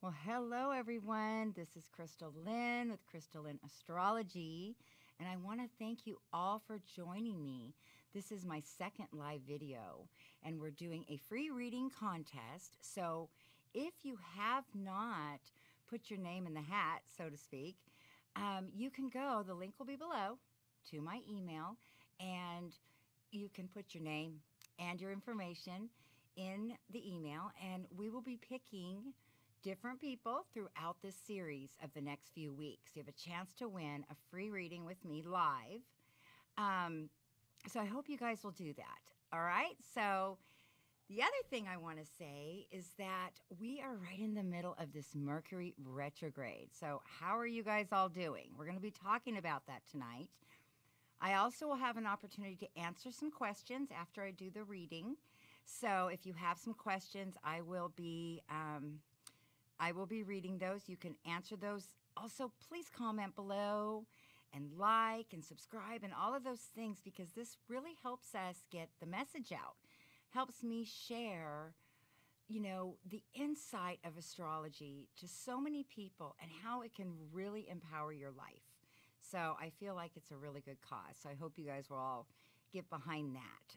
Well, hello everyone. This is Chrystal Lynn with Chrystal Lynn Astrology, and I want to thank you all for joining me. This is my second live video, and we're doing a free reading contest. So, if you have not put your name in the hat, so to speak, you can go. The link will be below to my email, and you can put your name and your information in the email, and we will be picking different people throughout this series of the next few weeks. You have a chance to win a free reading with me live. So I hope you guys will do that. All right. So the other thing I want to say is that we are right in the middle of this Mercury retrograde. So how are you guys all doing? We're going to be talking about that tonight. I also will have an opportunity to answer some questions after I do the reading. So if you have some questions, I will be reading those. You can answer those. Also, please comment below and like and subscribe and all of those things, because this really helps us get the message out. Helps me share, the insight of astrology to so many people and how it can really empower your life. So I feel like it's a really good cause. So I hope you guys will all get behind that.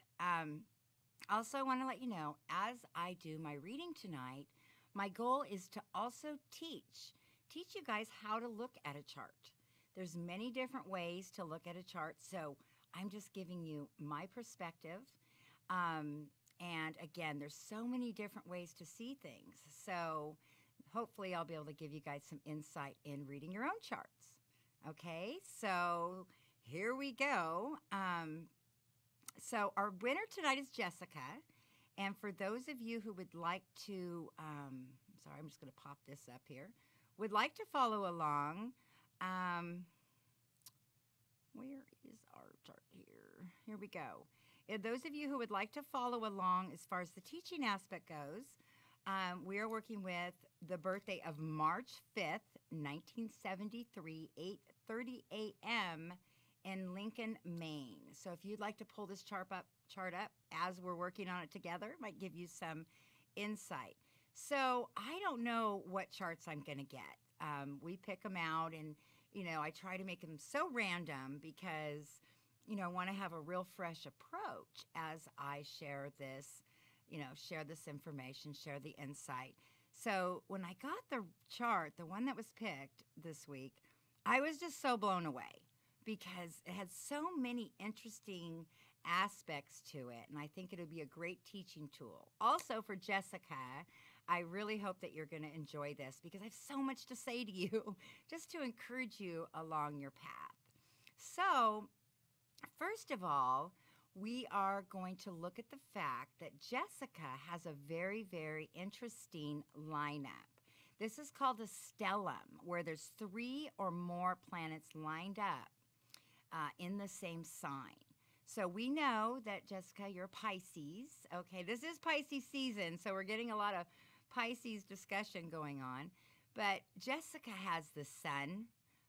Also, I want to let you know, as I do my reading tonight, my goal is to also teach you guys how to look at a chart. There's many different ways to look at a chart, so I'm just giving you my perspective. And again, there's so many different ways to see things. So hopefully I'll be able to give you guys some insight in reading your own charts. Okay, so here we go. So our winner tonight is Jessica. And for those of you who would like to, sorry, I'm just going to pop this up here, would like to follow along, where is our chart here? Here we go. Those of you who would like to follow along as far as the teaching aspect goes, we are working with the birthday of March 5th, 1973, 8:30 a.m. in Lincoln, Maine. So if you'd like to pull this chart up as we're working on it together, it might give you some insight. So I don't know what charts I'm going to get. We pick them out, and I try to make them so random because I want to have a real fresh approach as I share this information, share the insight. So when I got the chart, the one that was picked this week, I was just so blown away because it had so many interesting aspects to it, and I think it'll be a great teaching tool. Also for Jessica, I really hope that you're going to enjoy this because I have so much to say to you just to encourage you along your path. So first of all, we are going to look at the fact that Jessica has a very, very interesting lineup. This is called a stellium, where there's 3 or more planets lined up in the same sign. So we know that, Jessica, you're Pisces. Okay, this is Pisces season, so we're getting a lot of Pisces discussion going on. But Jessica has the Sun,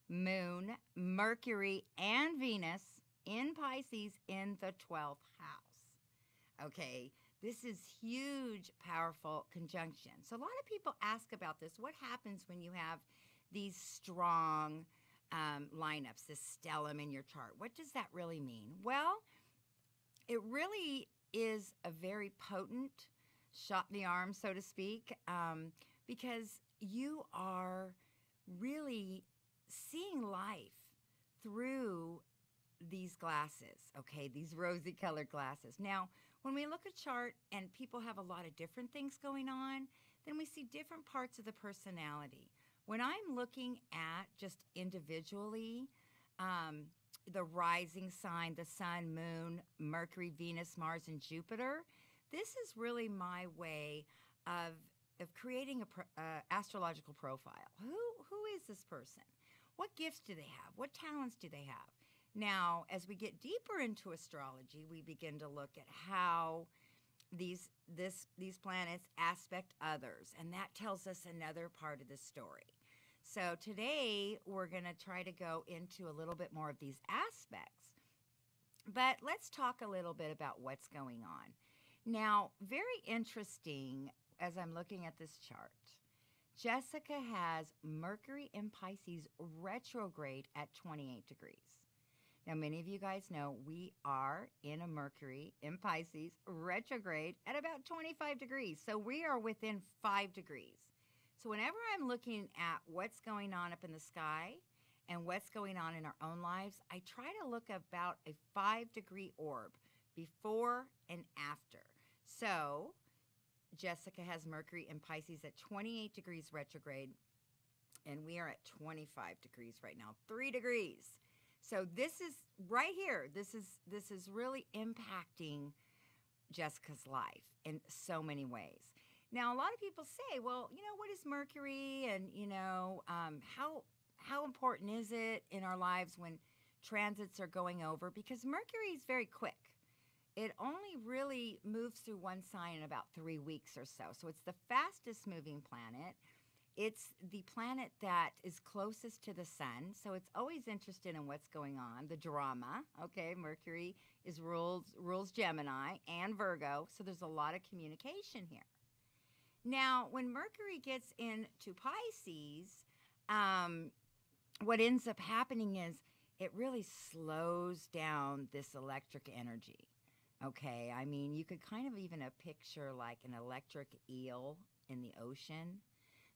Moon, Mercury, and Venus in Pisces in the 12th house. Okay, this is huge, powerful conjunction. So a lot of people ask about this. What happens when you have these strong lineups, this stellium in your chart? What does that really mean? Well, it really is a very potent shot in the arm, so to speak, because you are really seeing life through these glasses, okay, these rosy colored glasses. Now, when we look at a chart and people have a lot of different things going on, then we see different parts of the personality. When I'm looking at just individually, the rising sign, the Sun, Moon, Mercury, Venus, Mars, and Jupiter, this is really my way of creating a astrological profile. Who is this person? What gifts do they have? What talents do they have? Now, as we get deeper into astrology, we begin to look at how these planets aspect others, and that tells us another part of the story. So today we're going to try to go into a little bit more of these aspects, but let's talk a little bit about what's going on. Now, very interesting as I'm looking at this chart, Jessica has Mercury in Pisces retrograde at 28 degrees. Now, many of you guys know we are in a Mercury in Pisces retrograde at about 25 degrees. So we are within 5 degrees. So whenever I'm looking at what's going on up in the sky and what's going on in our own lives, I try to look about a 5-degree orb before and after. So Jessica has Mercury in Pisces at 28 degrees retrograde, and we are at 25 degrees right now, 3 degrees. So this is right here. This is really impacting Jessica's life in so many ways. Now, a lot of people say, well, what is Mercury, and how important is it in our lives when transits are going over? Because Mercury is very quick. It only really moves through one sign in about 3 weeks or so. So it's the fastest moving planet. It's the planet that is closest to the sun. So it's always interested in what's going on, the drama. Okay, Mercury rules Gemini and Virgo. So there's a lot of communication here. Now, when Mercury gets into Pisces, what ends up happening is it really slows down this electric energy. Okay, I mean, you could kind of even picture like an electric eel in the ocean.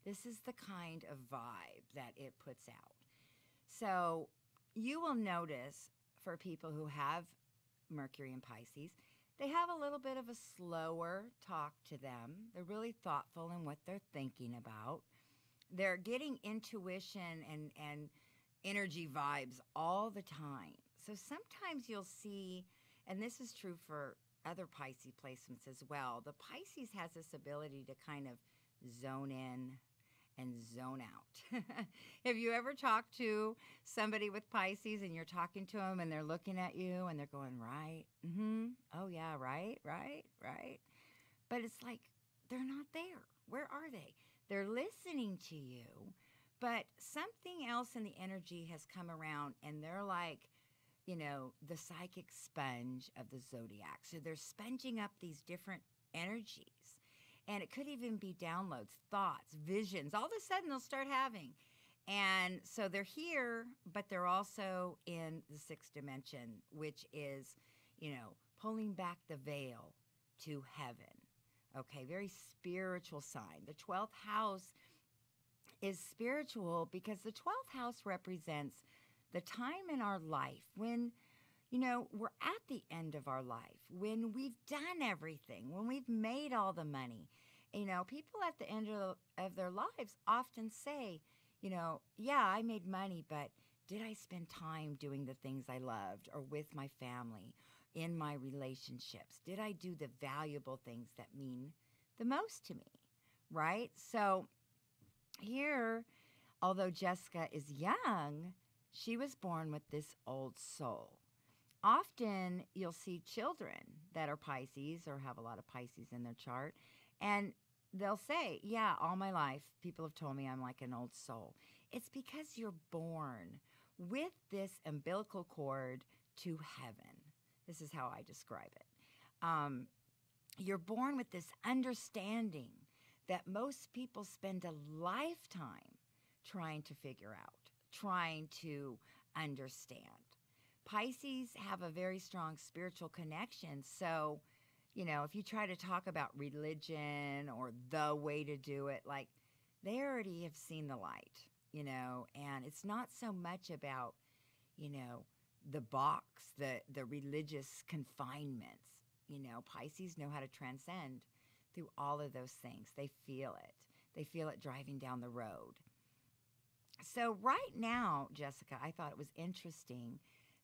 This is the kind of vibe that it puts out. So you will notice for people who have Mercury in Pisces, they have a little bit of a slower talk to them. They're really thoughtful in what they're thinking about. They're getting intuition and energy vibes all the time. So sometimes you'll see, and this is true for other Pisces placements as well, the Pisces has this ability to kind of zone in and zone out. Have you ever talked to somebody with Pisces and you're talking to them and they're looking at you and they're going, right, oh yeah, right. But it's like they're not there. Where are they? They're listening to you, but something else in the energy has come around and they're like, the psychic sponge of the zodiac. So they're sponging up these different energies. And it could even be downloads, thoughts, visions. All of a sudden they'll start having. And so they're here, but they're also in the 6th dimension, which is, pulling back the veil to heaven. Okay, very spiritual sign. The 12th house is spiritual because the 12th house represents the time in our life when, we're at the end of our life, when we've done everything, when we've made all the money. People at the end of their lives often say, yeah, I made money, but did I spend time doing the things I loved or with my family, in my relationships? Did I do the valuable things that mean the most to me, right? So here, although Jessica is young, she was born with this old soul. Often you'll see children that are Pisces or have a lot of Pisces in their chart, and they'll say, yeah, all my life, people have told me I'm like an old soul. It's because you're born with this umbilical cord to heaven. This is how I describe it. You're born with this understanding that most people spend a lifetime trying to figure out, trying to understand. Pisces have a very strong spiritual connection. So, if you try to talk about religion or the way to do it, like they already have seen the light, and it's not so much about, the box, the religious confinements. Pisces know how to transcend through all of those things. They feel it. They feel it driving down the road. So right now, Jessica, I thought it was interesting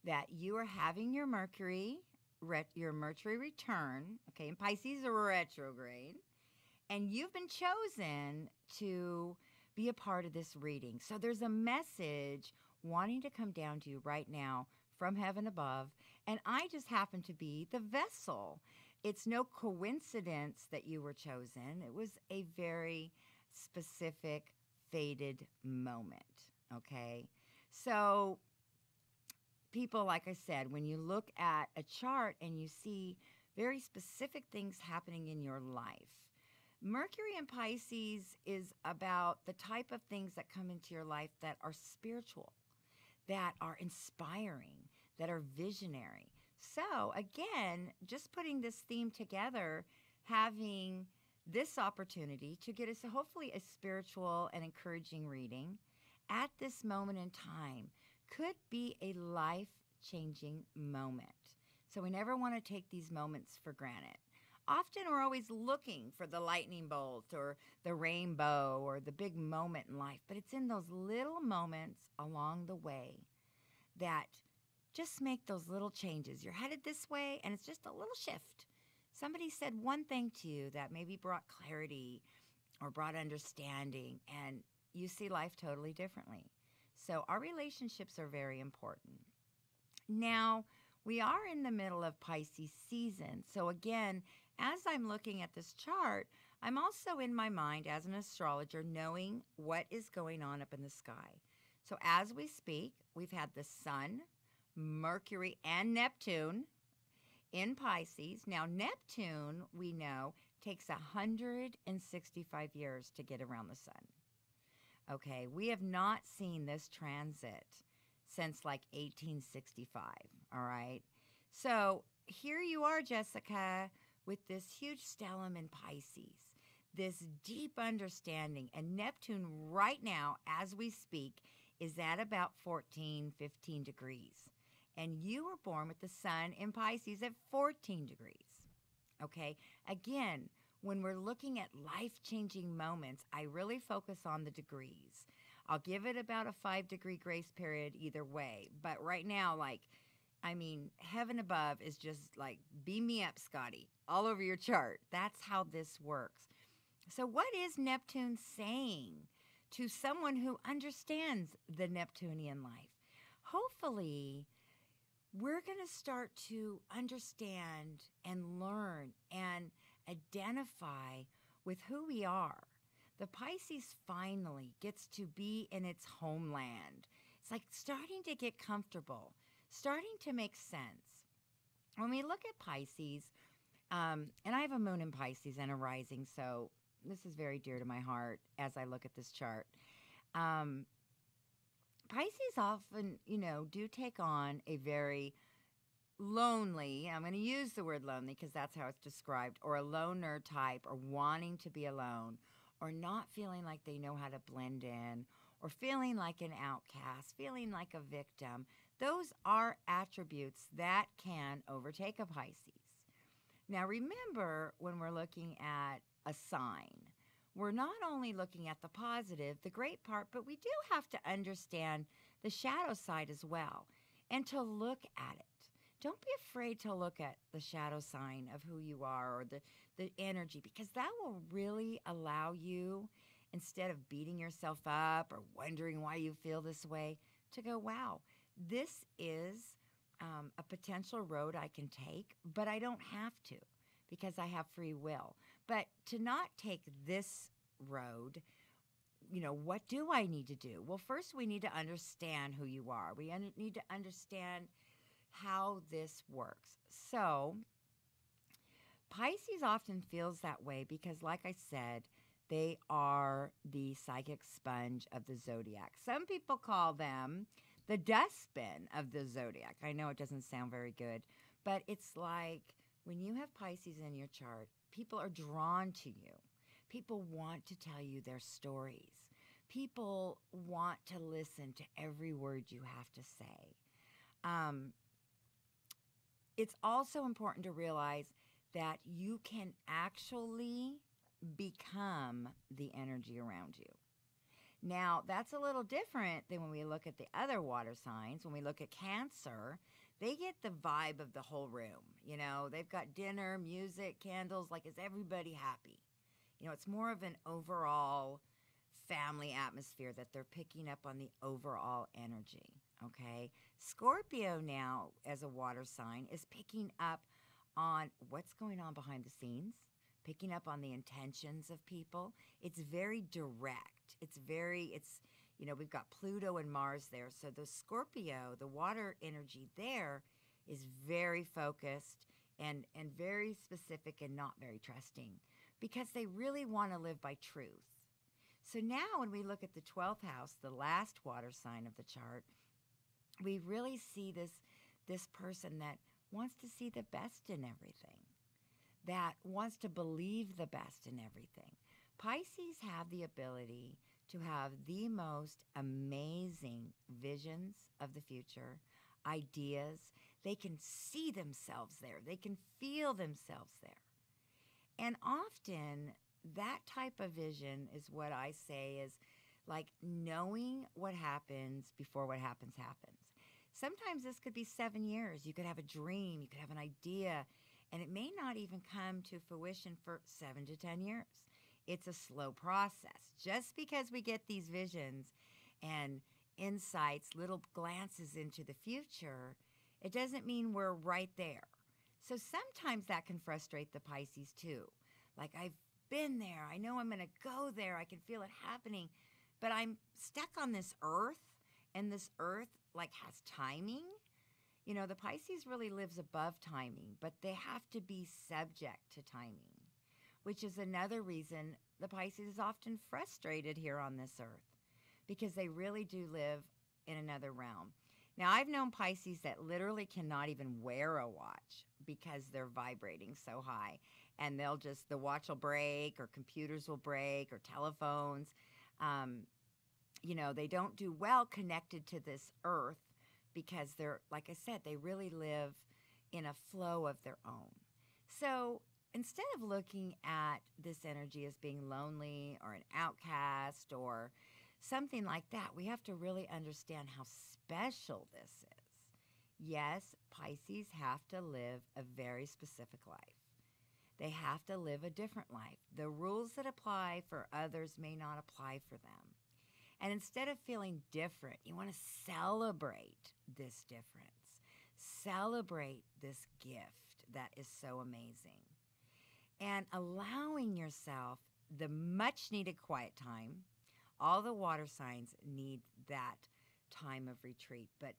that you are having your Mercury return, okay, and Pisces are retrograde, and you've been chosen to be a part of this reading. So there's a message wanting to come down to you right now from heaven above, and I just happen to be the vessel. It's no coincidence that you were chosen. It was a very specific, fated moment, okay? So people, like I said, when you look at a chart and you see very specific things happening in your life, Mercury in Pisces is about the type of things that come into your life that are spiritual, that are inspiring, that are visionary. So, again, just putting this theme together, having this opportunity to get us hopefully a spiritual and encouraging reading at this moment in time could be a life changing moment. So, we never want to take these moments for granted. Often we're always looking for the lightning bolt or the rainbow or the big moment in life, but it's in those little moments along the way that just make those little changes. You're headed this way and it's just a little shift. Somebody said one thing to you that maybe brought clarity or brought understanding, and you see life totally differently. So our relationships are very important. Now, we are in the middle of Pisces season. So again, as I'm looking at this chart, I'm also in my mind as an astrologer knowing what is going on up in the sky. So as we speak, we've had the Sun, Mercury, and Neptune in Pisces. Now, Neptune, we know, takes 165 years to get around the sun. Okay, we have not seen this transit since like 1865, all right? So here you are, Jessica, with this huge stellium in Pisces, this deep understanding. And Neptune right now, as we speak, is at about 14, 15 degrees. And you were born with the sun in Pisces at 14 degrees. Okay, again, when we're looking at life-changing moments, I really focus on the degrees. I'll give it about a 5-degree grace period either way. But right now, heaven above is just like, beam me up, Scotty, all over your chart. That's how this works. So what is Neptune saying to someone who understands the Neptunian life? Hopefully, we're going to start to understand and learn and identify with who we are. The Pisces finally gets to be in its homeland. It's like starting to get comfortable, starting to make sense. When we look at Pisces, and I have a moon in Pisces and a rising, so this is very dear to my heart as I look at this chart. Pisces often, do take on a very lonely, I'm going to use the word lonely because that's how it's described, or a loner type, or wanting to be alone, or not feeling like they know how to blend in, or feeling like an outcast, feeling like a victim. Those are attributes that can overtake a Pisces. Now remember, when we're looking at a sign, we're not only looking at the positive, the great part, but we do have to understand the shadow side as well, and to look at it. Don't be afraid to look at the shadow sign of who you are, or the energy, because that will really allow you, instead of beating yourself up or wondering why you feel this way, to go, wow, this is a potential road I can take, but I don't have to because I have free will. But to not take this road, what do I need to do? Well, first we need to understand who you are. We need to understand how this works. So Pisces often feels that way because, like I said, they are the psychic sponge of the zodiac. Some people call them the dustbin of the zodiac. I know it doesn't sound very good, but it's like when you have Pisces in your chart, people are drawn to you. People want to tell you their stories. People want to listen to every word you have to say. It's also important to realize that you can actually become the energy around you. Now, that's a little different than when we look at the other water signs. When we look at Cancer, they get the vibe of the whole room. They've got dinner, music, candles, like, is everybody happy? It's more of an overall family atmosphere that they're picking up on the overall energy, okay? Scorpio now, as a water sign, is picking up on what's going on behind the scenes, picking up on the intentions of people. It's very direct. We've got Pluto and Mars there. So the Scorpio, the water energy there, is very focused and very specific and not very trusting. because they really want to live by truth. So now when we look at the 12th house, the last water sign of the chart, we really see this person that wants to see the best in everything, that wants to believe the best in everything. Pisces have the ability to have the most amazing visions of the future, ideas. They can see themselves there. They can feel themselves there. And often that type of vision is what I say is like knowing what happens before what happens. Sometimes this could be 7 years. You could have a dream, you could have an idea, and it may not even come to fruition for 7 to 10 years. It's a slow process. Just because we get these visions and insights, little glances into the future, it doesn't mean we're right there. So sometimes that can frustrate the Pisces too. Like, I've been there. I know I'm going to go there. I can feel it happening. But I'm stuck on this earth, and this earth like has timing. You know, the Pisces really lives above timing, but they have to be subject to timing, which is another reason the Pisces is often frustrated here on this earth, because they really do live in another realm. Now, I've known Pisces that literally cannot even wear a watch because they're vibrating so high, and the watch will break, or computers will break, or telephones. You know, they don't do well connected to this earth because they're, like I said, they really live in a flow of their own. So instead of looking at this energy as being lonely or an outcast or something like that, we have to really understand how special this is. Yes, Pisces have to live a very specific life. They have to live a different life. The rules that apply for others may not apply for them. And instead of feeling different, you want to celebrate this difference. Celebrate this gift that is so amazing. And allowing yourself the much needed quiet time. All the water signs need that time of retreat, but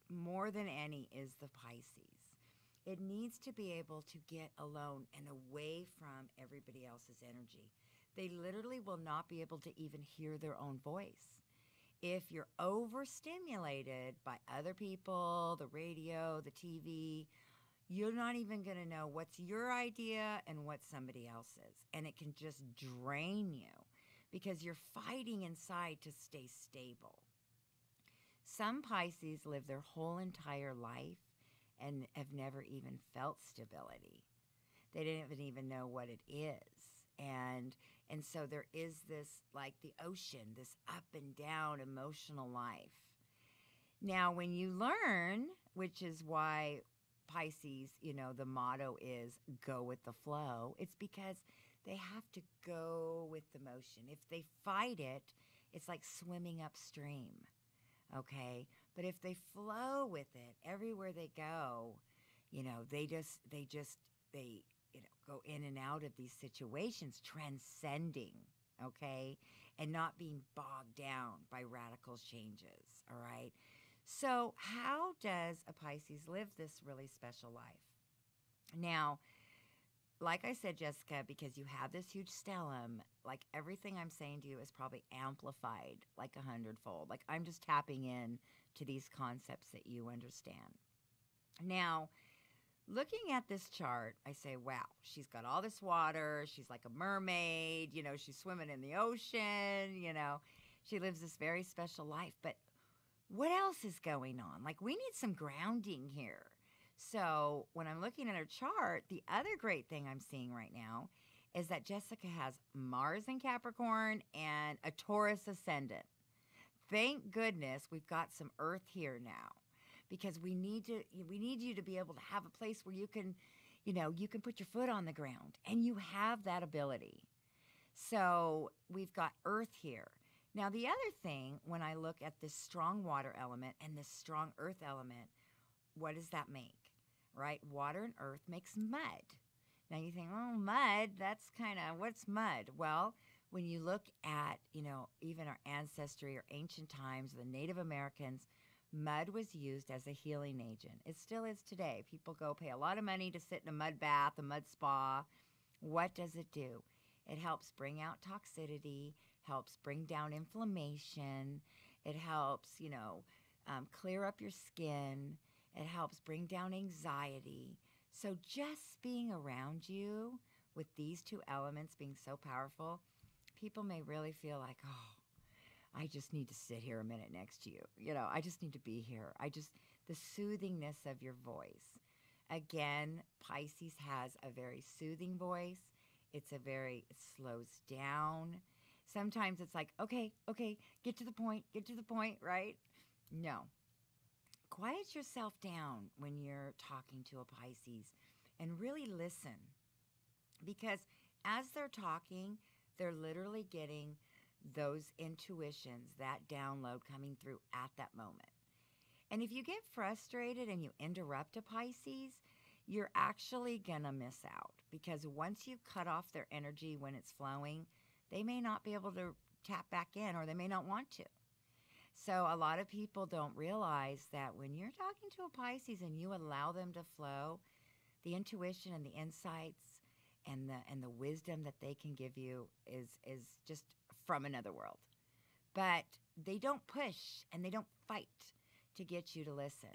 more than any is the Pisces. It needs to be able to get alone and away from everybody else's energy. They literally will not be able to even hear their own voice. If you're overstimulated by other people, the radio, the TV, you're not even going to know what's your idea and what somebody else's. And it can just drain you because you're fighting inside to stay stable. Some Pisces live their whole entire life and have never even felt stability. They didn't even know what it is. And so there is this, like the ocean, this up and down emotional life. Now, when you learn, which is why Pisces, you know, the motto is go with the flow, it's because they have to go with the motion. If they fight it, it's like swimming upstream, okay? But if they flow with it, everywhere they go, you know, they go in and out of these situations, transcending, okay, and not being bogged down by radical changes, all right? So how does a Pisces live this really special life? Now, like I said, Jessica, because you have this huge stellium, like everything I'm saying to you is probably amplified like 100-fold. Like I'm just tapping in to these concepts that you understand. Now, looking at this chart, I say, wow, she's got all this water. She's like a mermaid. You know, she's swimming in the ocean. You know, she lives this very special life. But what else is going on? Like, we need some grounding here. So when I'm looking at her chart, the other great thing I'm seeing right now is that Jessica has Mars in Capricorn and a Taurus ascendant. Thank goodness we've got some Earth here now, because we need you to be able to have a place where you can, you know, you can put your foot on the ground, and you have that ability. So we've got Earth here. Now, the other thing, when I look at this strong water element and this strong earth element, what does that make, right? Water and earth makes mud. Now you think, oh, mud, that's kind of, what's mud? Well, when you look at, you know, even our ancestry or ancient times, the Native Americans, mud was used as a healing agent. It still is today. People go pay a lot of money to sit in a mud bath, a mud spa. What does it do? It helps bring out toxicity, helps bring down inflammation. It helps, clear up your skin. It helps bring down anxiety. So just being around you with these two elements being so powerful, people may really feel like, oh, I just need to sit here a minute next to you. I just need to be here. The soothingness of your voice. Again, Pisces has a very soothing voice. It slows down. Sometimes it's like, okay, get to the point, right? No. Quiet yourself down when you're talking to a Pisces and really listen. Because as they're talking, they're literally getting those intuitions, that download coming through at that moment. And if you get frustrated and you interrupt a Pisces, you're actually going to miss out, because once you cut off their energy when it's flowing, they may not be able to tap back in, or they may not want to. So a lot of people don't realize that when you're talking to a Pisces and you allow them to flow, the intuition and the insights and the wisdom that they can give you is just from another world. But they don't push and they don't fight to get you to listen.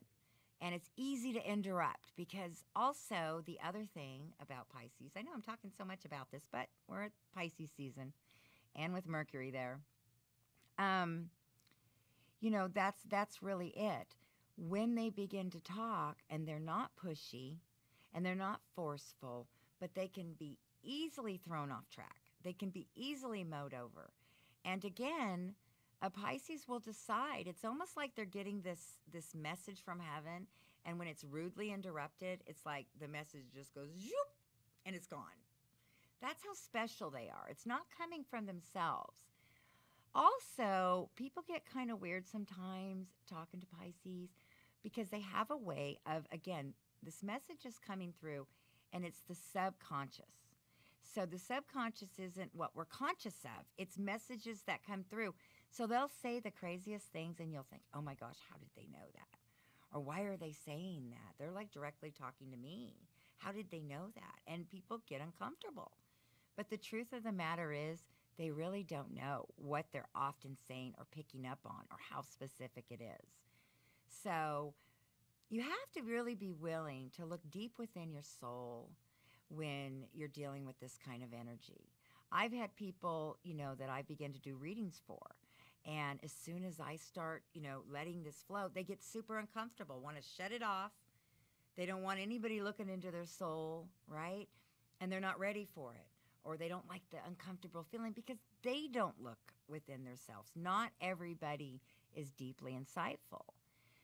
And it's easy to interrupt, because also the other thing about Pisces, I know I'm talking so much about this, but we're at Pisces season and with Mercury there. That's really it. When they begin to talk and they're not pushy and they're not forceful, but they can be easily thrown off track. They can be easily mowed over. And again, a Pisces will decide. It's almost like they're getting this message from heaven, and when it's rudely interrupted, it's like the message just goes zoop, and it's gone. That's how special they are. It's not coming from themselves. Also, people get kind of weird sometimes talking to Pisces, because they have a way of, again, this message is coming through, and it's the subconscious. So the subconscious isn't what we're conscious of. It's messages that come through. So they'll say the craziest things, and you'll think, oh my gosh, how did they know that? Or why are they saying that? They're like directly talking to me. How did they know that? And people get uncomfortable. But the truth of the matter is, they really don't know what they're often saying or picking up on, or how specific it is. So you have to really be willing to look deep within your soul when you're dealing with this kind of energy. I've had people, that I begin to do readings for. And as soon as I start, letting this flow, they get super uncomfortable, want to shut it off. They don't want anybody looking into their soul, right? And they're not ready for it. Or they don't like the uncomfortable feeling, because they don't look within themselves. Not everybody is deeply insightful.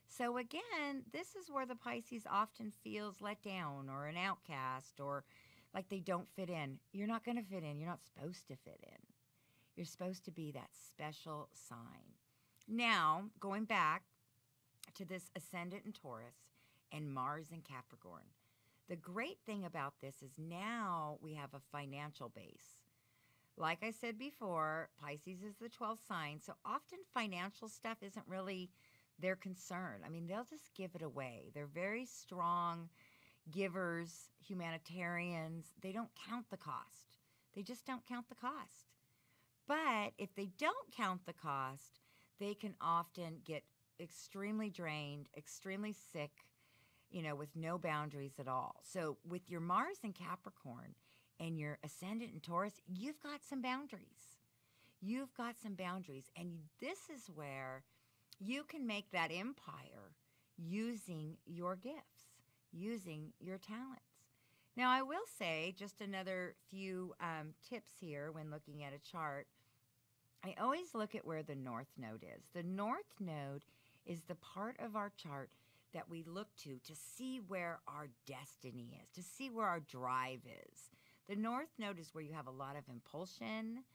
So again, this is where the Pisces often feels let down, or an outcast, or like they don't fit in. You're not going to fit in. You're not supposed to fit in. You're supposed to be that special sign. Now, going back to this ascendant in Taurus and Mars in Capricorn, the great thing about this is now we have a financial base. Like I said before, Pisces is the 12th sign, so often financial stuff isn't really their concern. I mean, they'll just give it away. They're very strong givers, humanitarians. They don't count the cost. They just don't count the cost. But if they don't count the cost, they can often get extremely drained, extremely sick, with no boundaries at all. So with your Mars in Capricorn and your ascendant in Taurus, you've got some boundaries. You've got some boundaries. And this is where you can make that empire using your gifts, using your talents. Now, I will say just another few tips here when looking at a chart. I always look at where the North Node is. The North Node is the part of our chart that we look to see where our destiny is, to see where our drive is. The North Node is where you have a lot of impulsion,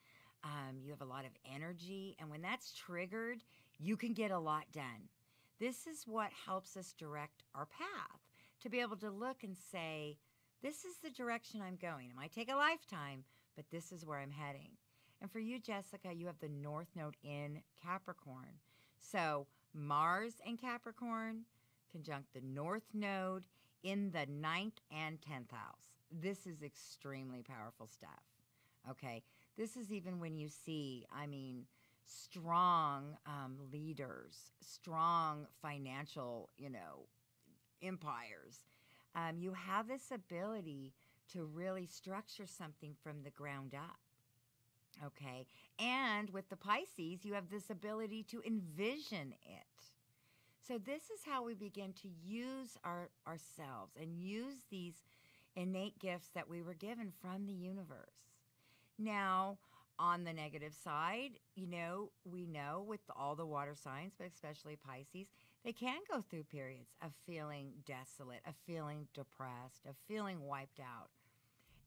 you have a lot of energy, and when that's triggered, you can get a lot done. This is what helps us direct our path, to be able to look and say, this is the direction I'm going. It might take a lifetime, but this is where I'm heading. And for you, Jessica, you have the North Node in Capricorn. So Mars in Capricorn conjunct the North Node in the 9th and 10th house. This is extremely powerful stuff. Okay. This is even when you see, strong leaders, strong financial, empires. You have this ability to really structure something from the ground up. Okay. And with the Pisces, you have this ability to envision it. So this is how we begin to use ourselves and use these innate gifts that we were given from the universe. Now, on the negative side, we know with all the water signs, but especially Pisces, they can go through periods of feeling desolate, of feeling depressed, of feeling wiped out,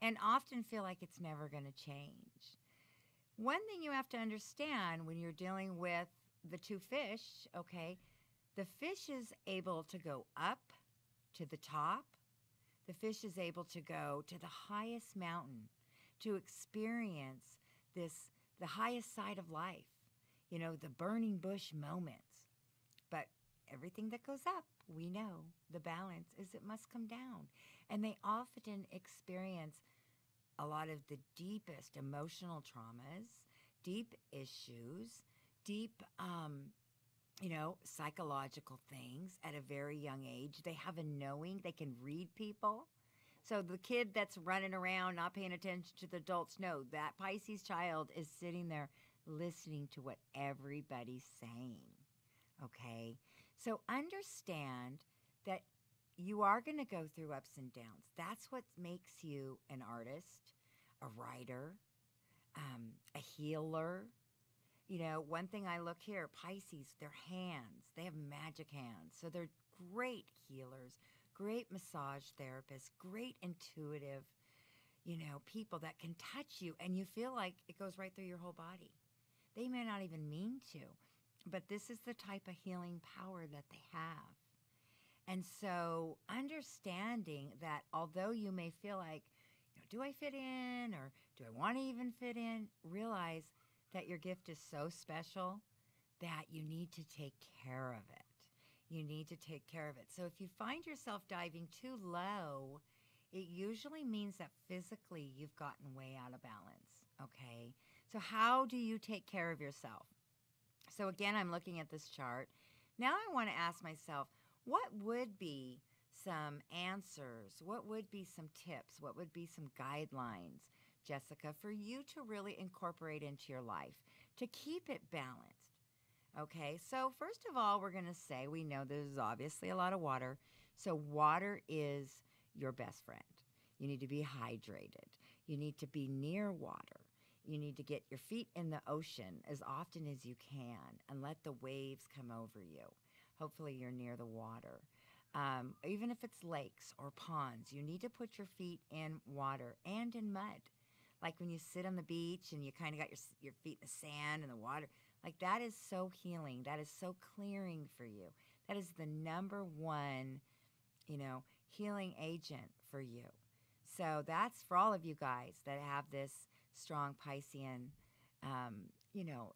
and often feel like it's never going to change. One thing you have to understand when you're dealing with the two fish, okay, the fish is able to go up to the top. The fish is able to go to the highest mountain to experience the highest side of life, the burning bush moments. But everything that goes up, we know the balance is it must come down. And they often experience a lot of the deepest emotional traumas, deep issues, deep, psychological things at a very young age. They have a knowing, they can read people. So the kid that's running around not paying attention to the adults, no, that Pisces child is sitting there listening to what everybody's saying, okay? So understand that you are going to go through ups and downs. That's what makes you an artist, a writer, a healer. One thing I look here, Pisces, their hands, they have magic hands. So they're great healers, great massage therapists, great intuitive, people that can touch you and you feel like it goes right through your whole body. They may not even mean to, but this is the type of healing power that they have. And so understanding that although you may feel like, do I fit in or do I want to even fit in, realize that your gift is so special that you need to take care of it. You need to take care of it. So if you find yourself diving too low, it usually means that physically you've gotten way out of balance, okay? So how do you take care of yourself? So again, I'm looking at this chart. Now I want to ask myself, what would be some answers? What would be some tips? What would be some guidelines, Jessica, for you to really incorporate into your life to keep it balanced? Okay, so first of all, we're going to say we know there's obviously a lot of water. So water is your best friend. You need to be hydrated. You need to be near water. You need to get your feet in the ocean as often as you can and let the waves come over you. Hopefully you're near the water. Even if it's lakes or ponds, you need to put your feet in water and in mud. Like when you sit on the beach and you kind of got your feet in the sand and the water. Like that is so healing. That is so clearing for you. That is the number one, healing agent for you. So that's for all of you guys that have this strong Piscean,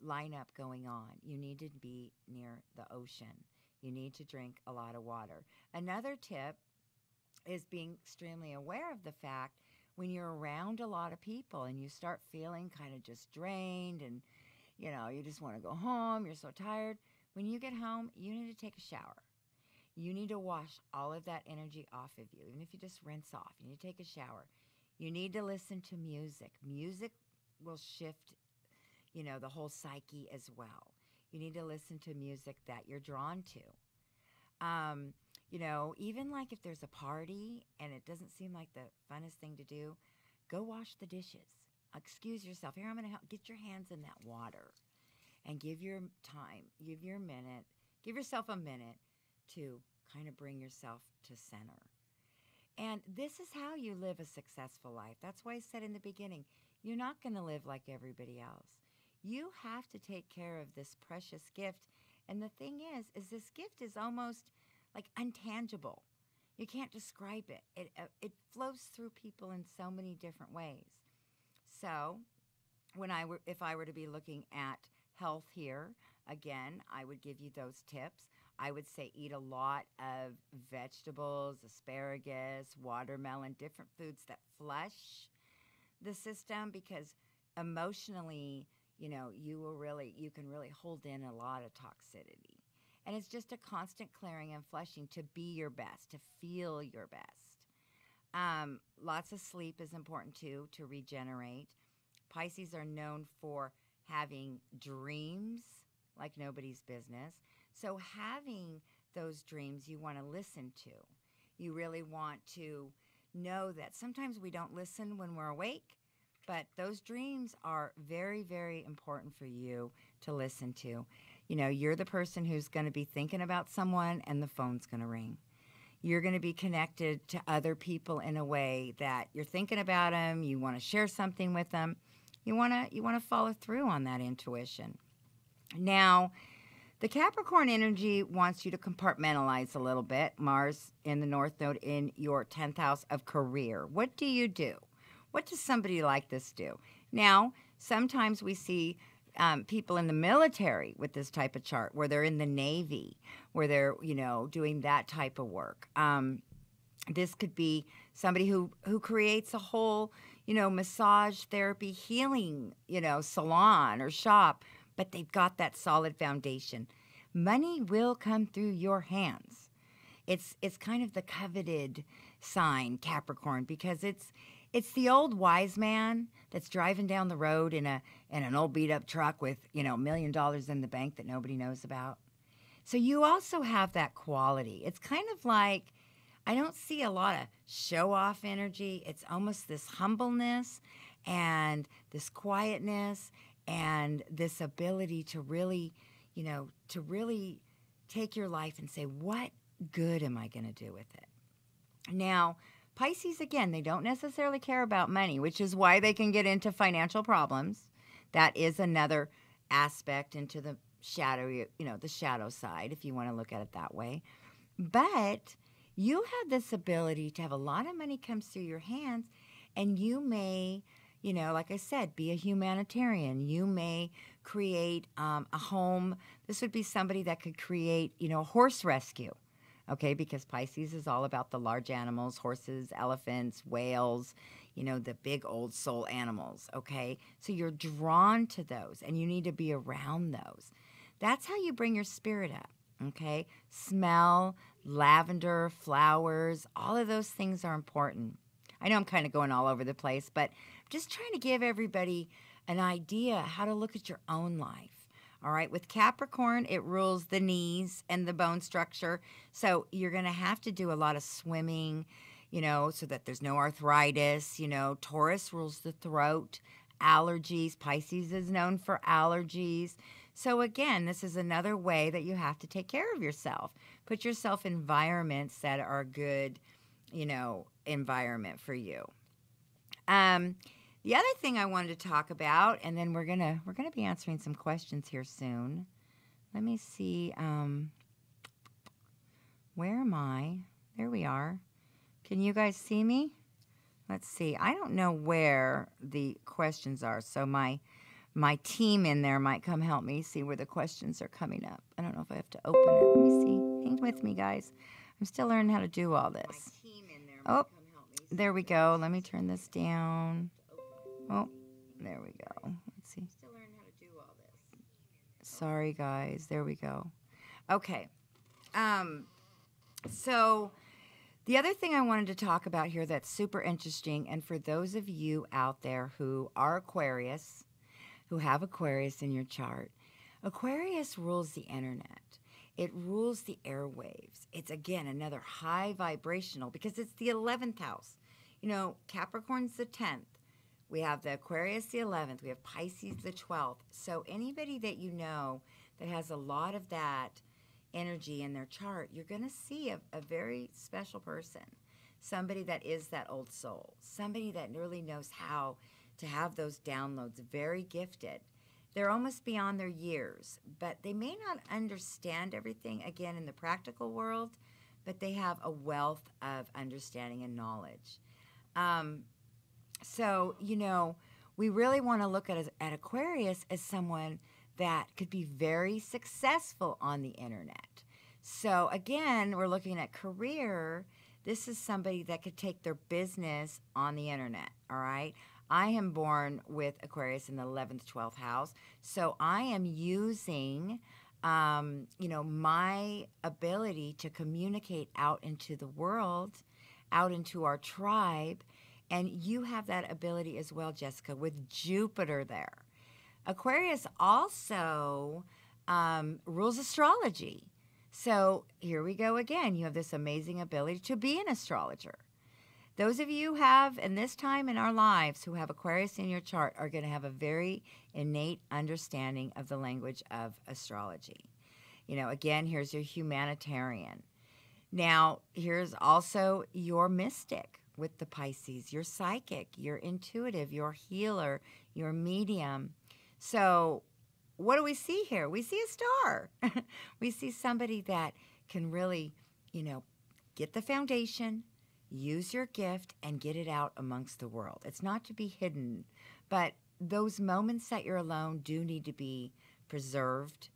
lineup going on. You need to be near the ocean. You need to drink a lot of water. Another tip is being extremely aware of the fact when you're around a lot of people and you start feeling kind of just drained and, you just want to go home, you're so tired. When you get home, you need to take a shower. You need to wash all of that energy off of you, even if you just rinse off. You need to take a shower. You need to listen to music. Music will shift, the whole psyche as well. You need to listen to music that you're drawn to. Even like if there's a party and it doesn't seem like the funnest thing to do, go wash the dishes. Excuse yourself. Here, I'm going to help. Get your hands in that water and give your time, give yourself a minute to kind of bring yourself to center. And this is how you live a successful life. That's why I said in the beginning, you're not going to live like everybody else. You have to take care of this precious gift. And the thing is this gift is almost like intangible. You can't describe it. It flows through people in so many different ways. So if I were to be looking at health here, again, I would give you those tips. I would say eat a lot of vegetables, asparagus, watermelon, different foods that flush the system, because emotionally, you can really hold in a lot of toxicity. And it's just a constant clearing and flushing to be your best, to feel your best. Lots of sleep is important too, to regenerate. Pisces are known for having dreams like nobody's business. So having those dreams you want to listen to. You really want to know that sometimes we don't listen when we're awake, but those dreams are very, very important for you to listen to. You're the person who's going to be thinking about someone and the phone's going to ring. You're going to be connected to other people in a way that you're thinking about them, you want to share something with them. You want to follow through on that intuition. Now, the Capricorn energy wants you to compartmentalize a little bit. Mars in the North Node in your 10th house of career. What do you do? What does somebody like this do? Now, sometimes we see people in the military with this type of chart, where they're in the Navy, where they're, doing that type of work. This could be somebody who creates a whole, massage therapy healing, salon or shop, but they've got that solid foundation. Money will come through your hands. It's kind of the coveted sign, Capricorn, because it's the old wise man that's driving down the road in an old beat up truck with, $1 million in the bank that nobody knows about. So you also have that quality. It's kind of like, I don't see a lot of show off energy. It's almost this humbleness and this quietness and this ability to really, take your life and say, what good am I going to do with it? Now, Pisces, again, they don't necessarily care about money, which is why they can get into financial problems. That is another aspect into the shadow, the shadow side, if you want to look at it that way. But you have this ability to have a lot of money comes through your hands, and you may, like I said, be a humanitarian. You may create a home. This would be somebody that could create, horse rescue. Okay, because Pisces is all about the large animals, horses, elephants, whales, the big old soul animals, okay? So you're drawn to those, and you need to be around those. That's how you bring your spirit up, okay? Smell, lavender, flowers, all of those things are important. I know I'm kind of going all over the place, but I'm just trying to give everybody an idea how to look at your own life. All right, with Capricorn, it rules the knees and the bone structure. So you're going to have to do a lot of swimming, so that there's no arthritis. Taurus rules the throat, allergies. Pisces is known for allergies. So again, this is another way that you have to take care of yourself. Put yourself in environments that are good, environment for you. The other thing I wanted to talk about, and then we're gonna be answering some questions here soon. Let me see. Where am I? There we are. Can you guys see me? Let's see. I don't know where the questions are, so my team in there might come help me see where the questions are coming up. I don't know if I have to open it. Let me see. Hang with me, guys. I'm still learning how to do all this. My team in there might come help me. There we go. Let me turn this down. Oh, there we go. Let's see. Still learning how to do all this. Sorry, guys. There we go. Okay. So the other thing I wanted to talk about here that's super interesting, and for those of you out there who are Aquarius, who have Aquarius in your chart, Aquarius rules the internet. It rules the airwaves. It's, again, another high vibrational because it's the 11th house. Capricorn's the 10th. We have the Aquarius, the 11th. We have Pisces, the 12th. So anybody that that has a lot of that energy in their chart, you're going to see a very special person, somebody that is that old soul, somebody that really knows how to have those downloads, very gifted. They're almost beyond their years, but they may not understand everything, again, in the practical world, but they have a wealth of understanding and knowledge. So, we really want to look at Aquarius as someone that could be very successful on the internet. So, again, we're looking at career. This is somebody that could take their business on the internet, all right? I am born with Aquarius in the 11th, 12th house. So I am using, my ability to communicate out into the world, out into our tribe. And you have that ability as well, Jessica, with Jupiter there. Aquarius also rules astrology. So here we go again. You have this amazing ability to be an astrologer. Those of you who have, in this time in our lives, who have Aquarius in your chart are going to have a very innate understanding of the language of astrology. Again, here's your humanitarian. Now, here's also your mystic with the Pisces, your psychic, your intuitive, your healer, your medium. So what do we see here? We see a star. We see somebody that can really, get the foundation, use your gift, and get it out amongst the world. It's not to be hidden, but those moments that you're alone do need to be preserved.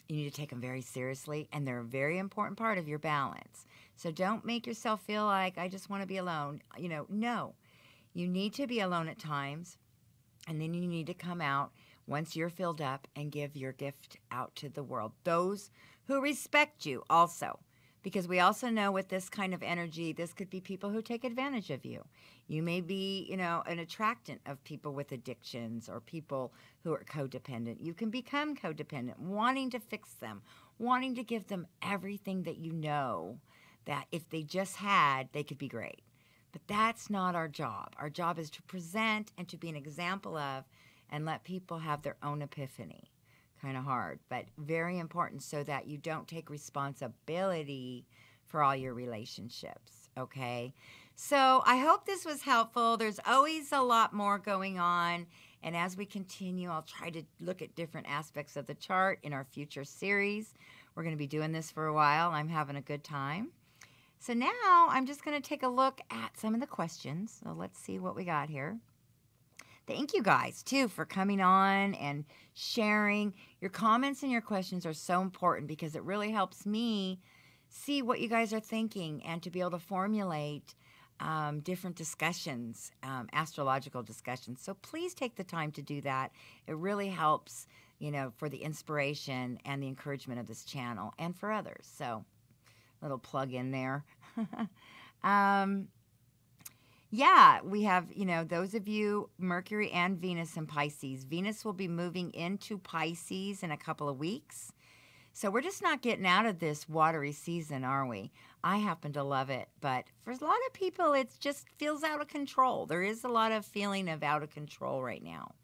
You need to take them very seriously, and they're a very important part of your balance. So don't make yourself feel like, I just want to be alone. No. You need to be alone at times, and then you need to come out once you're filled up and give your gift out to the world. Those who respect you also. Because we also know with this kind of energy, this could be people who take advantage of you. You may be, an attractant of people with addictions or people who are codependent. You can become codependent, wanting to fix them, wanting to give them everything that you know that if they just had, they could be great. But that's not our job. Our job is to present and to be an example of and let people have their own epiphany. Kind of hard, but very important so that you don't take responsibility for all your relationships, okay? So I hope this was helpful. There's always a lot more going on, and as we continue, I'll try to look at different aspects of the chart in our future series. We're going to be doing this for a while. I'm having a good time. So now I'm just going to take a look at some of the questions. So let's see what we got here. Thank you guys, too, for coming on and sharing. Your comments and your questions are so important because it really helps me see what you guys are thinking and to be able to formulate different discussions, astrological discussions. So please take the time to do that. It really helps, for the inspiration and the encouragement of this channel and for others. So little plug in there. Yeah, we have, those of you, Mercury and Venus in Pisces. Venus will be moving into Pisces in a couple of weeks. So we're just not getting out of this watery season, are we? I happen to love it. But for a lot of people, it just feels out of control. There is a lot of feeling of out of control right now.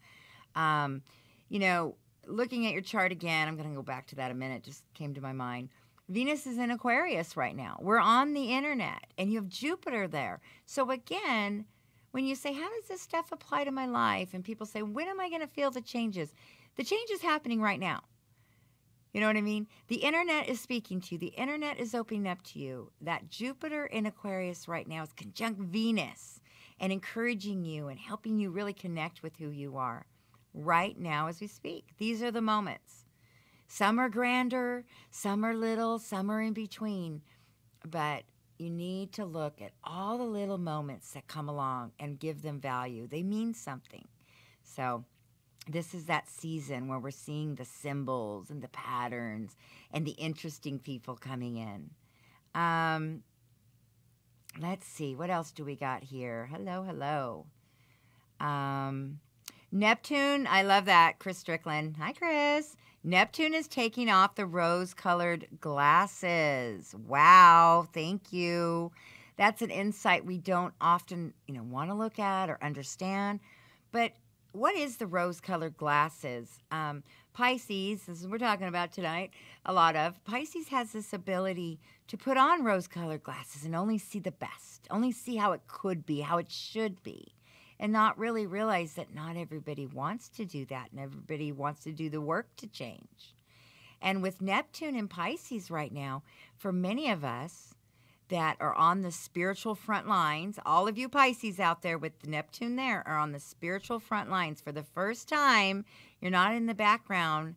Looking at your chart again, I'm going to go back to that a minute. Just came to my mind. Venus is in Aquarius right now. We're on the internet, and you have Jupiter there. So again, when you say, how does this stuff apply to my life? And people say, when am I going to feel the changes? The change is happening right now. You know what I mean? The internet is speaking to you. The internet is opening up to you. That Jupiter in Aquarius right now is conjunct Venus and encouraging you and helping you really connect with who you are right now as we speak. These are the moments. Some are grander, some are little, some are in between. But you need to look at all the little moments that come along and give them value. They mean something. So this is that season where we're seeing the symbols and the patterns and the interesting people coming in. Let's see. What else do we got here? Hello. Neptune. I love that. Chris Strickland. Hi, Chris. Neptune is taking off the rose-colored glasses. Wow, thank you. That's an insight we don't often, want to look at or understand. But what is the rose-colored glasses? Pisces, this is what we're talking about tonight, a lot of. Pisces has this ability to put on rose-colored glasses and only see the best, only see how it could be, how it should be. And not really realize that not everybody wants to do that and everybody wants to do the work to change. And with Neptune in Pisces right now, for many of us that are on the spiritual front lines, all of you Pisces out there with the Neptune there are on the spiritual front lines. For the first time, you're not in the background,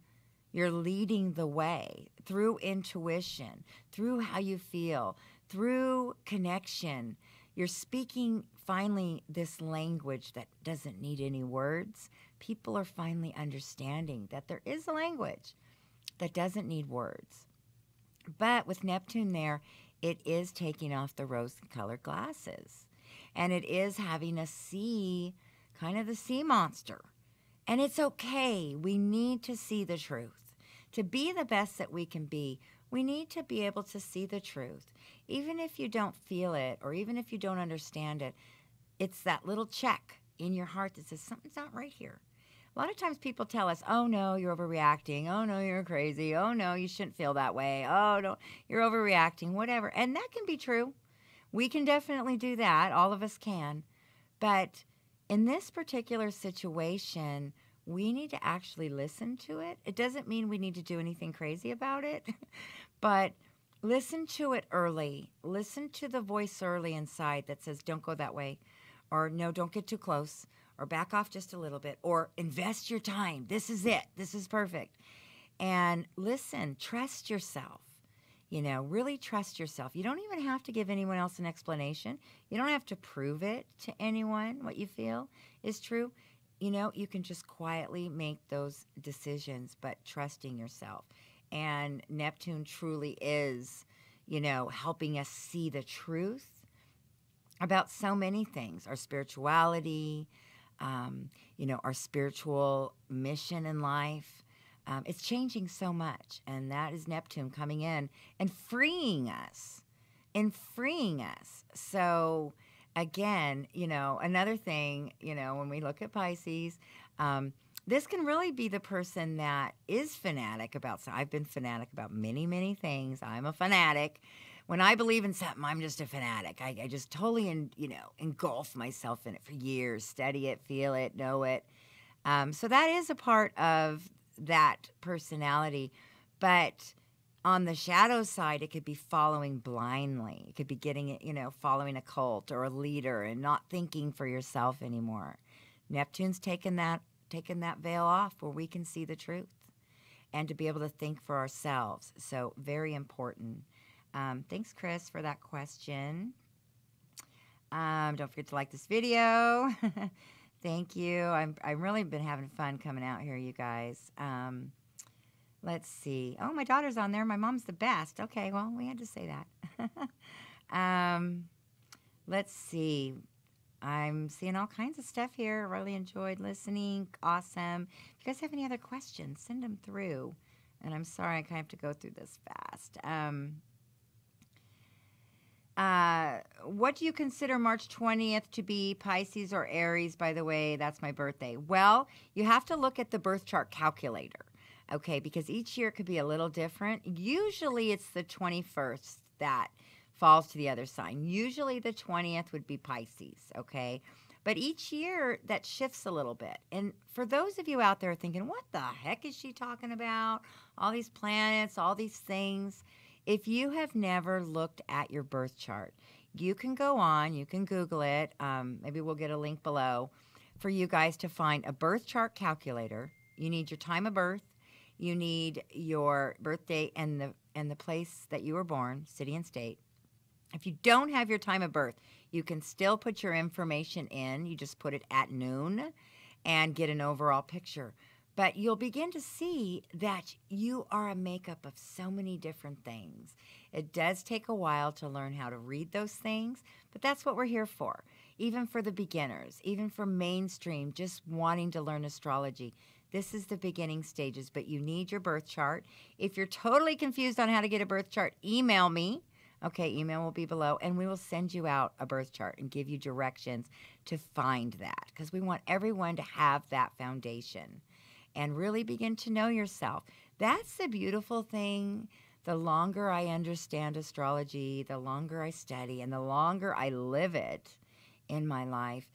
you're leading the way through intuition, through how you feel, through connection. You're speaking finally this language that doesn't need any words. People are finally understanding that there is a language that doesn't need words. But with Neptune there, it is taking off the rose-colored glasses. And it is having us see kind of the sea monster. And it's okay. We need to see the truth. To be the best that we can be, we need to be able to see the truth. Even if you don't feel it or even if you don't understand it, it's that little check in your heart that says something's not right here. A lot of times people tell us, oh, no, you're overreacting. Oh, no, you're crazy. Oh, no, you shouldn't feel that way. Oh, no, you're overreacting, whatever. And that can be true. We can definitely do that. All of us can. But in this particular situation, we need to actually listen to it. It doesn't mean we need to do anything crazy about it, but listen to it early. Listen to the voice early inside that says, don't go that way, or no, don't get too close, or back off just a little bit, or invest your time. This is it. This is perfect. And listen, trust yourself. You know, really trust yourself. You don't even have to give anyone else an explanation. You don't have to prove it to anyone what you feel is true. You know, you can just quietly make those decisions, but trusting yourself. And Neptune truly is, you know, helping us see the truth about so many things. Our spirituality, you know, our spiritual mission in life. It's changing so much, and that is Neptune coming in and freeing us, So, again, you know, another thing, you know, when we look at Pisces, this can really be the person that is fanatic about something. I've been fanatic about many, many things. I'm a fanatic. When I believe in something, I'm just a fanatic. I just totally, engulf myself in it for years, study it, feel it, know it. So that is a part of that personality. But on the shadow side, it could be following blindly. It could be getting it, following a cult or a leader and not thinking for yourself anymore. Neptune's taken that veil off where we can see the truth and to be able to think for ourselves. So very important. Thanks, Chris, for that question. Don't forget to like this video. Thank you. I've really been having fun coming out here, you guys. Let's see. Oh, my daughter's on there. My mom's the best. Okay, well, we had to say that. Let's see. I'm seeing all kinds of stuff here. Really enjoyed listening. Awesome. If you guys have any other questions, send them through. And I'm sorry I kind of have to go through this fast. What do you consider March 20th to be, Pisces or Aries? By the way, that's my birthday. Well, you have to look at the birth chart calculator, okay, because each year could be a little different. Usually it's the 21st that falls to the other sign. Usually the 20th would be Pisces, okay? But each year that shifts a little bit. And for those of you out there thinking, what the heck is she talking about? All these planets, all these things. If you have never looked at your birth chart, you can go on, you can Google it. Maybe we'll get a link below for you guys to find a birth chart calculator. You need your time of birth. You need your birth date and the place that you were born, city and state. If you don't have your time of birth, you can still put your information in. You just put it at noon and get an overall picture. But you'll begin to see that you are a makeup of so many different things. It does take a while to learn how to read those things, but that's what we're here for. Even for the beginners, even for mainstream, just wanting to learn astrology. This is the beginning stages, but you need your birth chart. If you're totally confused on how to get a birth chart, email me. Okay, email will be below, and we will send you out a birth chart and give you directions to find that, because we want everyone to have that foundation and really begin to know yourself. That's the beautiful thing. The longer I understand astrology, the longer I study, and the longer I live it in my life,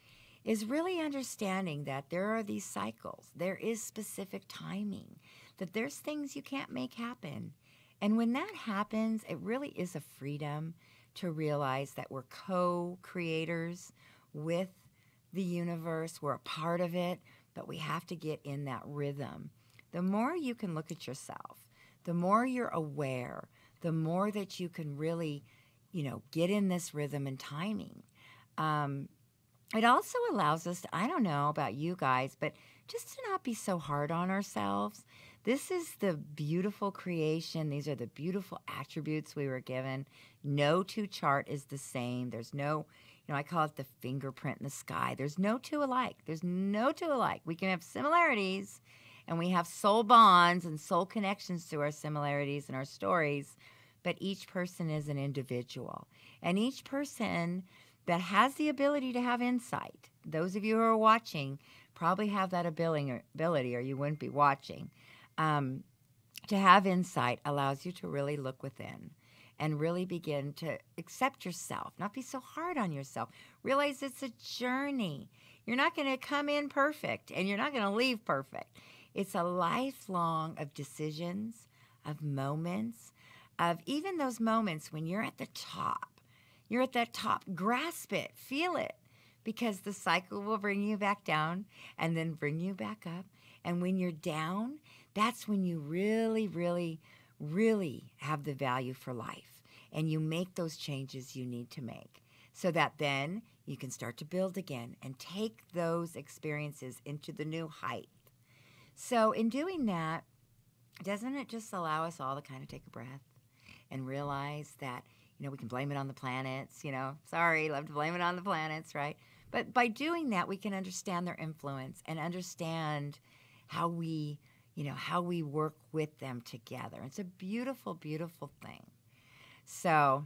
is really understanding that there are these cycles. There is specific timing, that there's things you can't make happen. And when that happens, it really is a freedom to realize that we're co-creators with the universe. We're a part of it, but we have to get in that rhythm. The more you can look at yourself, the more you're aware, the more that you can really, get in this rhythm and timing. it also allows us to, I don't know about you guys, but just to not be so hard on ourselves. This is the beautiful creation. These are the beautiful attributes we were given. No two chart is the same. There's no, I call it the fingerprint in the sky. There's no two alike. There's no two alike. We can have similarities, and we have soul bonds and soul connections to our similarities and our stories, but each person is an individual. And each person that has the ability to have insight, those of you who are watching probably have that ability or you wouldn't be watching. To have insight allows you to really look within and really begin to accept yourself, not be so hard on yourself. Realize it's a journey. You're not going to come in perfect, and you're not going to leave perfect. It's a lifelong of decisions, of moments, of even those moments when you're at the top. You're at that top. Grasp it. Feel it. Because the cycle will bring you back down and then bring you back up. And when you're down, that's when you really, really, really have the value for life. And you make those changes you need to make so that then you can start to build again and take those experiences into the new height. So in doing that, doesn't it just allow us all to kind of take a breath and realize that, we can blame it on the planets, sorry, love to blame it on the planets, right? But by doing that, we can understand their influence and understand how we work with them together. It's a beautiful, beautiful thing. So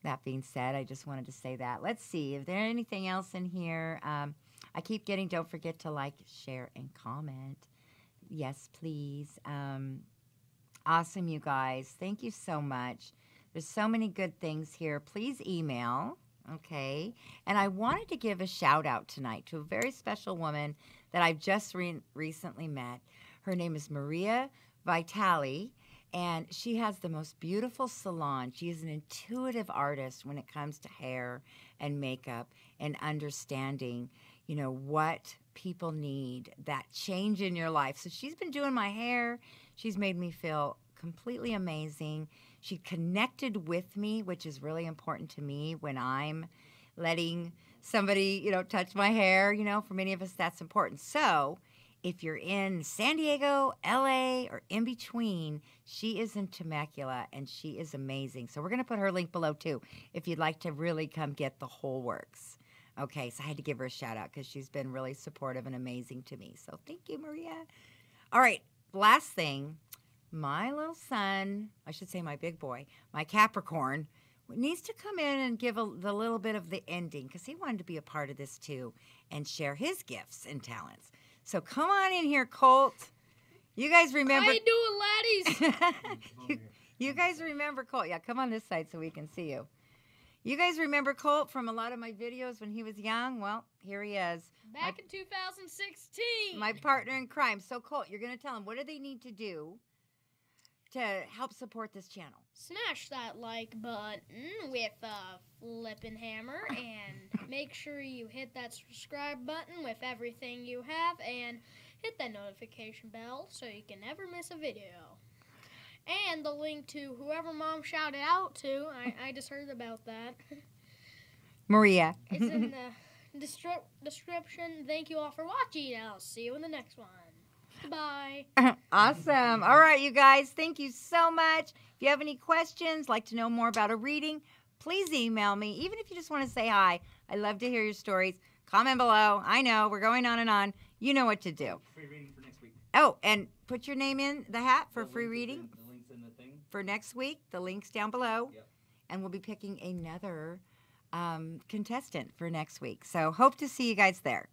that being said, I just wanted to say that. Let's see, is there anything else in here? I keep getting, don't forget to like, share, and comment. Yes, please. Awesome, you guys. Thank you so much. There's so many good things here. Please email, okay? And I wanted to give a shout out tonight to a very special woman that I've just recently met. Her name is Maria Vitali, and she has the most beautiful salon. She is an intuitive artist when it comes to hair and makeup and understanding, what people need, that change in your life. So she's been doing my hair. She's made me feel completely amazing. She connected with me, which is really important to me when I'm letting somebody, touch my hair. For many of us, that's important. So if you're in San Diego, LA, or in between, she is in Temecula, and she is amazing. So we're going to put her link below, too, if you'd like to really come get the whole works. Okay, so I had to give her a shout-out because she's been really supportive and amazing to me. So thank you, Maria. All right, last thing. My little son, I should say my big boy, my Capricorn, needs to come in and give the little bit of the ending because he wanted to be a part of this, too, and share his gifts and talents. So come on in here, Colt. You guys remember? How you doing, laddies? you guys remember Colt? Yeah, come on this side so we can see you. You guys remember Colt from a lot of my videos when he was young? Well, here he is. Back in 2016. My partner in crime. So, Colt, you're going to tell him, what do they need to do to help support this channel? Smash that like button with a flippin' hammer, and make sure you hit that subscribe button with everything you have, and hit that notification bell so you can never miss a video. And the link to whoever Mom shouted out to, I just heard about that. Maria. It's in the description. Thank you all for watching, and I'll see you in the next one. Bye. Awesome. All right, you guys, thank you so much. If you have any questions, like to know more about a reading, please email me. Even if you just want to say hi, I love to hear your stories. Comment below. I know, we're going on and on. You know what to do. Free reading for next week. Oh, and put your name in the hat for free reading. The link's in the thing. For next week, the link's down below. Yep. And we'll be picking another contestant for next week. So hope to see you guys there.